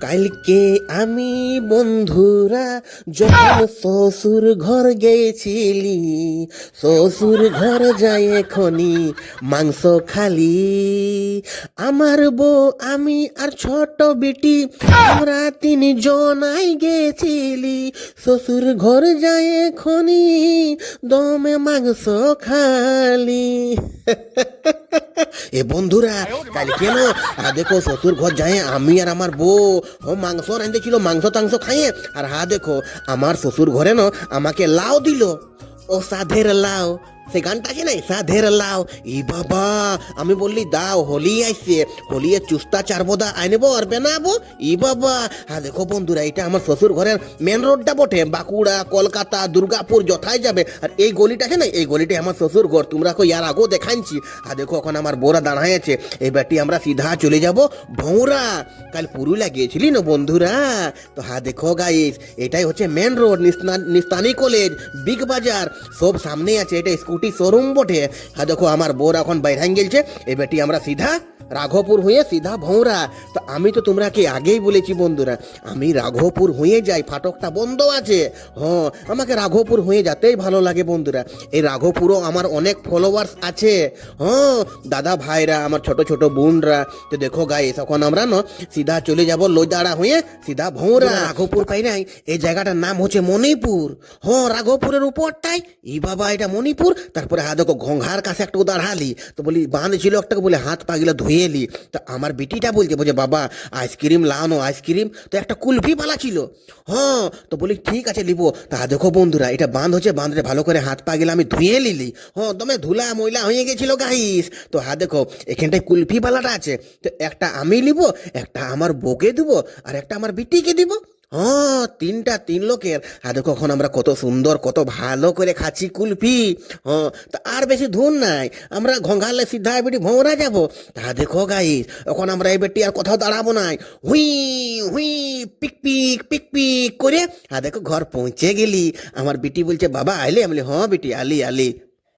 কালকে আমি বন্ধুরা যখন শ্বশুর ঘর গেছিলি, শ্বশুর ঘর যাই এখনি মাংস খালি। আমার বউ, আমি আর ছোট বেটি, আমরা তিনজনাই গেছিলি শ্বশুর ঘর যাই এখনি দমে মাংস খালি। এ বন্ধুরা, কালকে না দেখো শ্বশুর ঘর যায় আমি আর আমার বউ মাংস রাঁধেছিল, মাংস টাংস খাইয়ে। আর দেখো আমার শ্বশুর ঘরে না আমাকে লাউ দিল, ও সাধের লাউ। সে গানটা আছে নাই, সাধের লাউ। ই বাবা, আমি বললি দাও, হোলি আইসে, হোলিয়ে চুস্তা চারবোদা আনবো আর বানাবো। ই বাবা, দেখো বন্ধুরা, এটা আমার শ্বশুর ঘরের মেন রোডটা বটে, বাঁকুড়া, কলকাতা, দুর্গাপুর যথাই যাবে। আর এই গলিটা আছে না, এই গলিটা আমার শ্বশুর ঘর। তোমরা কো ইয়ার আগেও দেখাইছি। দেখো এখন আমার বোরা দাঁড়ায় আছে। এই বেটি আমরা সিধা চলে যাব ভৌরা। কাল পুরুলিয়া গিয়েছিলি না বন্ধুরা, তো দেখো গাইস, এটাই হচ্ছে মেন রোড, নিস্তানি কলেজ, বিগ বাজার সব সামনে আছে। এটা স্কুটি শোরুম বটে। দেখো আমার বোর এখন বাইরে গেলছে। এই বেটি আমরা সিধা রাঘবপুর হয়ে সিধা ভৌরা। তো আমি তো তোমরাকে আগেই বলেছি বন্ধুরা, আমি রাঘবপুর হয়ে যাই, ফাটকটা বন্ধ আছে। হ্যাঁ, আমাকে রাঘবপুর হয়ে যেতেই ভালো লাগে বন্ধুরা। এই রাঘবপুরও আমার অনেক ফলোয়ার্স আছে। হ্যাঁ দাদা ভাইরা, আমার ছোট ছোট বোনরা। তো দেখো গাইস, এখন আমরা না সিধা চলে যাব লইদাড়া হয়ে সিধা ভৌরা। রাঘবপুর পাই নাই, এই জায়গাটার নাম হচ্ছে মণিপুর। হ্যাঁ, রাঘবপুরের উপরটাই। ই বাবা, এটা মণিপুর। তারপরে দেখো ঘংঘার কাছে একটা দাঁড়ালি, তো বলি বাঁধ ছিল একটাকে, বলে হাত পা গিলা ধুয়ে এলি। তো আমার বিটিটা বলছে বাবা আইসক্রিম লানো, আইসক্রিম। তো একটা কুলফি পালা ছিল। হ্যাঁ, তো বলি ঠিক আছে লিবো। তা দেখো বন্ধুরা, এটা বাঁধ হচ্ছে, বাঁধরে ভালো করে হাত পা গেলে আমি ধুয়ে নিলি। হ্যাঁ, দমে ধুলা ময়লা হয়ে গেছিল গাইস। তো দেখো এখানটায় কুলফি পালাটা আছে। তো একটা আমি লিব, একটা আমার বউকে দিব, আর একটা আমার বিটিকে দিব। হ্যাঁ, তিন লোকের। দেখো এখন আমরা কত সুন্দর, কত ভালো করে খাচ্ছি কুলফি। হ্যাঁ, তা আর বেশি ধুন নাই, আমরা ঘঙ্গালে সিধা বেটি ভৌরা যাবো। দেখো গাইস, এখন আমরা এই বেটি আর কোথাও দাঁড়াবো নাই। হুই হুই পিক পিক পিক পিক করে দেখো ঘর পৌঁছে গেলি। আমার বিটি বলছে বাবা আইলে? আমি বলি হ্যাঁ বিটি আলি আলি।